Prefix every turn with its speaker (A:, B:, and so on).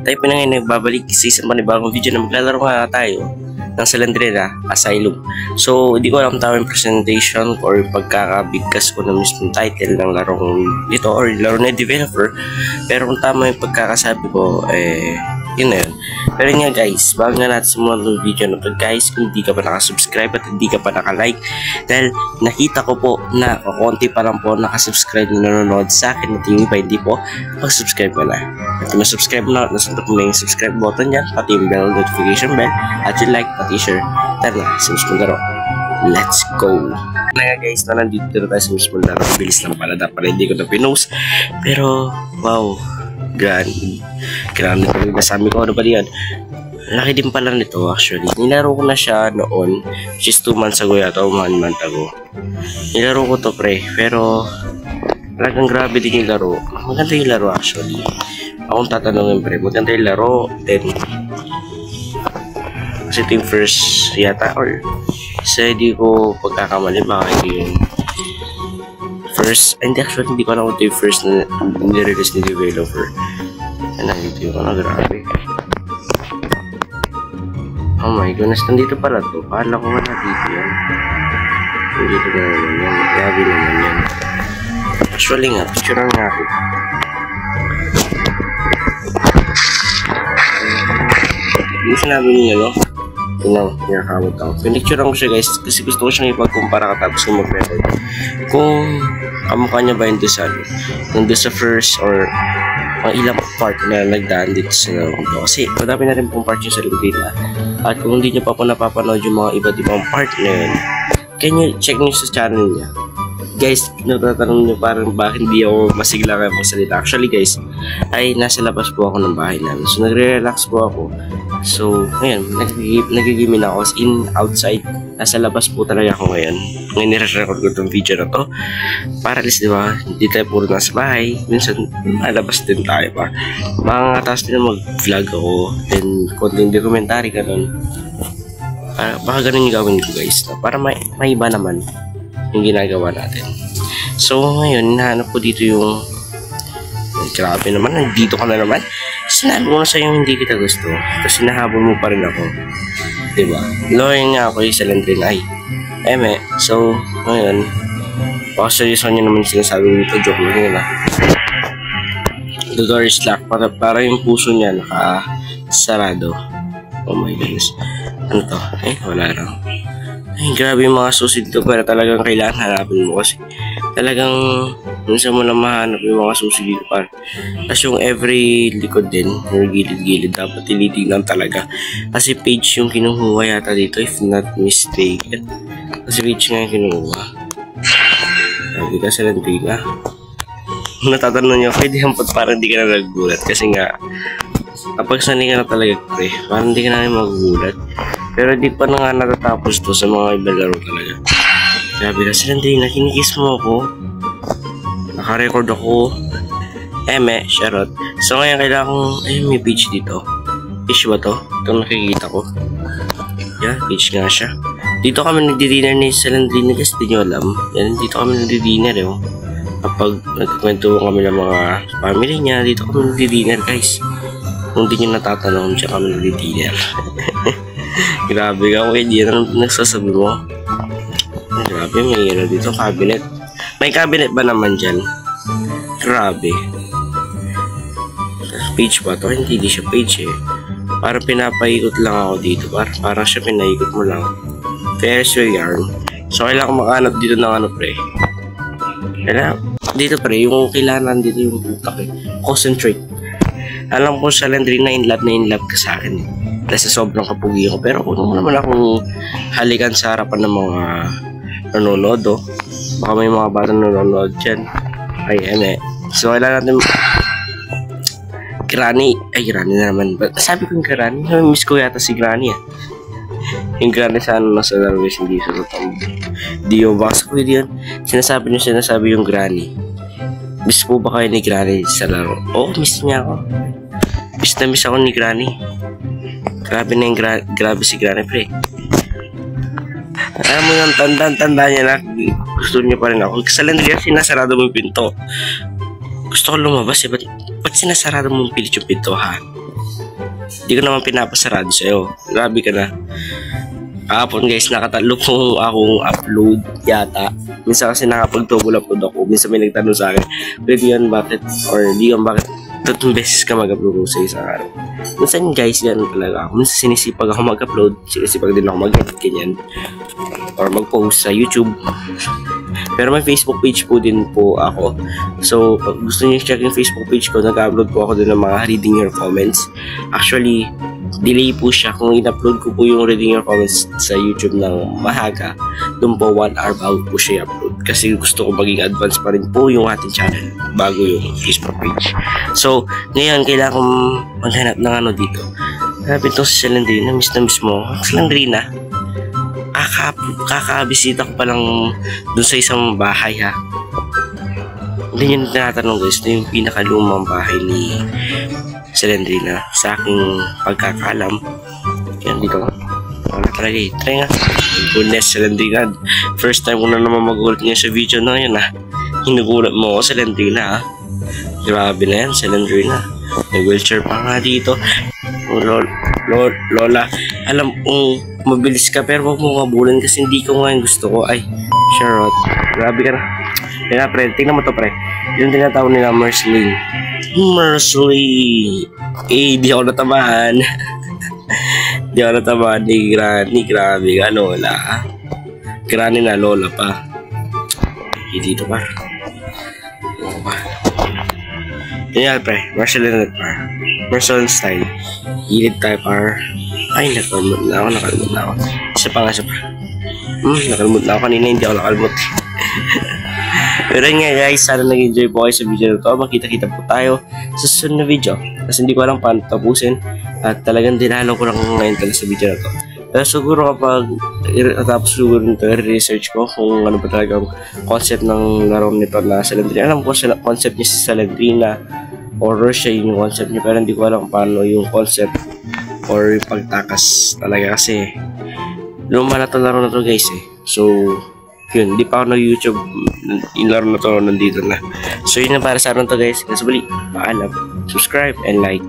A: tayo pa na ngayon nagbabalik sa isang panibagong video na maglalaro nga tayo ng Salandrina Asylum. So, hindi ko alam tamang presentation or pagkakabigkas ko na mismong title ng larong ito or laro na developer. Pero kung tama yung pagkakasabi ko, yun na yun. Pero nga guys, bago nga natin simulan ng video na ito guys, kung hindi ka pa nakasubscribe at hindi ka pa nakalike, dahil nakita ko po na konti pa lang po nakasubscribe na nanonood sa akin at yung iba hindi po, mag-subscribe ka na. At kung na-subscribe na, nasunod mo na yung subscribe button yan, pati yung bell notification bell, at yung like, pati share. Tara na, sa mismong laro. Let's go! Na nga guys, na nandito na tayo sa mismong laro. Bilis lang pala, dapat hindi ko na pinost. Pero, wow, kailangan nito yung nasabi ko, ano ba yan? Laki din pala nito actually. Nilaro ko na siya noon, which is 2 months ago yata o 1 month ago. Nilaro ko to pre, pero talagang grabe din yung laro. Maganda yung laro actually. Akong tatanungin pre, maganda yung laro, then kasi ito yung first yata or sa hindi ko pagkakamali baka yung first, hindi actually hindi ko alam kung ito yung first na nirelease ni developer. Nandito yung grabe. Oh my goodness, nandito pala to. Kala ko nga dito yan. Nandito na naman yan. Grabe naman yan. Actually nga, picture nga ako. Hindi sinabi niya, no? Kinakawat ako. Pinicturean ko siya guys kasi gusto ko siyang ipagkumpara katapos ko mag-record. Kung kamukha niya ba yung doon sa first or ang ilang part na nagdaan dito sa larong to. Kasi madami na rin pong part yung sa Lubina. At kung hindi nyo pa po napapanood yung mga iba't ibang part na yun, can you check nyo sa channel niya. Guys, natatanong nyo parang bakit hindi ako masigla kayo magsalita. Actually guys, ay nasa labas po ako ng bahay namin. So nagre-relax po ako. So ngayon, nagigimin ako as in outside. Nasa labas po talaga ako ngayon. Ngayon nire-record ko itong video na to. Para at least diba, hindi tayo puro nasa bahay. Minsan, malabas din tayo pa. Makakataas din na mag-vlog ako. Then, konting documentary ka nun. Baka ganun yung gawin ko guys. No? Para may iba naman yung ginagawa natin. So, ngayon, hinahanap ko dito yung grabe naman, nandito ka na naman. Sinabi mo na sa'yo hindi kita gusto. Tapos hinahabol mo pa rin ako. Diba? Loyang nga ako yung Salandrina. So, ngayon, baka seryoso nyo naman sinasabi nito. Joke lang yun The door is locked. Para yung puso niya nakasarado. Oh my goodness. Ano to? Wala lang. Grabe yung mga susi dito. Pero talagang kailangan hanapin mo kasi talagang minsan mo lang mahanap yung mga susi dito par. Tapos yung every likod din, yung gilid-gilid, dapat tinitignan talaga. Kasi page yung kinuha yata dito, if not mistaken. Kasi page nga yung kinuha. Sabi ka sa Salandrina. Natatanong nyo, pwede hampot parang hindi ka na nagugulat. Kasi nga, kapag sanay ka na talaga, parang hindi ka na magugulat. Pero di pa na nga natatapos to sa mga iba laro talaga. Sabi ka, Salandrina, kinikis mo ako. Naka-record ako. Charot. So ngayon kailangan kong, may page dito. Page ba to? Itong nakikita ko. Yeah, page nga siya. Dito kami nagdi-dinner ni Salandrina guys, di nyo alam. Yan, dito kami nagdi-dinner Kapag nagkwento kami ng mga family niya, dito kami nagdi-dinner guys. Kung di nyo natatanong, dyan kami nagdi-dinner. Grabe ka, okay, di yan nagsasabi mo. Grabe, may dito cabinet. May cabinet ba naman dyan? Grabe. Page ba to? Hindi siya page Parang pinapaikot lang ako dito. Parang siya pinaikot mo lang. There's your yarn. So kailangan ko makahanap dito ng pre. Kailangan dito pre, yung kailangan dito yung utak Concentrate. Alam ko Salandrina in love ka sa akin Dahil sa sobrang kapugi ko. Pero kung naman akong halikan sa harapan ng mga nanonood baka may mga bata nanonood dyan. So kailangan natin Granny na naman. Sabi ko yung Granny, miss ko yata si Granny Yung Granny sana nasa laro hindi sa totoo. Dio, baka ko yun. Sinasabi yung Granny. Miss po ba kayo ni Granny sa laro? Miss niya ako. Miss ako ni Granny. Grabe na yung grabe si Granny pre. Alam mo yung tanda niya na gusto niya pa rin ako. Salandrina, sinasarado mo yung pinto. Gusto ko lumabas ba't sinasarado mo yung pilit yung pinto Di ko naman pinapasarado sa'yo. Grabe ka na. Kahapon guys, nakatalo po akong upload yata. Minsan kasi nakapag-double upload ako. Minsan may nagtanong sa akin, pwede yan bakit? Or di yan bakit? 3 beses ka mag-upload sa isang araw. Minsan guys, yan talaga ako. Minsan sinisipag ako mag-upload. Sinisipag din ako mag-edit, ganyan. Or mag-post sa YouTube. Pero may Facebook page po din po ako. So, pag gusto niyo i-check yung Facebook page ko, nag-upload po ako doon ng mga reading your comments. Actually, delay po siya. Kung in-upload ko po yung reading your comments sa YouTube ng mahaga, doon po 1 hour bago po siya i-upload. Kasi gusto ko maging advance pa rin po yung ating channel bago yung Facebook page. So, ngayon, kailangan kong maghanap ng ano dito. Hanapin itong si Celandrina. Miss na miss mo. Celandrina, kakabisita ko pa lang dun sa isang bahay ha. Hindi nyo tinatanong guys, ito yung pinakalumang bahay ni Celandrina sa aking pagkakalam. Yan dito. Wala talaga eh. Try nga. Goodness, Celandrina. First time ko na naman magulat niya sa video na yun ha. Hinugulat mo ako, Celandrina ha. Grabe na yan, Celandrina. May wheelchair pa nga dito. Lola, alam kong mabilis ka pero huwag mo kabulan kasi hindi ko ngayon gusto ko. Ay, Charlotte, grabe ka na. Kaya pre, tingnan mo to pre. Yung tinatawag nila Mercy. Di ako natamaan. Di ako natamaan ni Granny. Grabe ka, Lola. Granny na, Lola pa. Dito pa. Yan pre, Marshall style. Hilid tayo par. Ay, nakalimut na ako. Isa pa. Nakalimut na ako kanina, hindi ako nakalimut. Pero nga guys, sana nag-enjoy po kayo sa video na to. Makita-kita po tayo sa susunod na video. Kasi hindi ko alam paano tapusin. At talagang dinalo ko lang ngayon talaga sa video na to. Pero siguro kapag tapos siguro nito, research ko kung ano ba talaga ang concept ng laro nito na Celandrina. Alam ko sa concept niya sa Celandrina, horror siya yung concept niya, pero hindi ko alam paano yung concept or yung pagtakas talaga kasi luma na to laro na to guys eh. So yun, hindi pa ako nag-YouTube, yung laro na to nandito na. So yun na para sa akin to guys. Kasi bali, paalam, subscribe and like.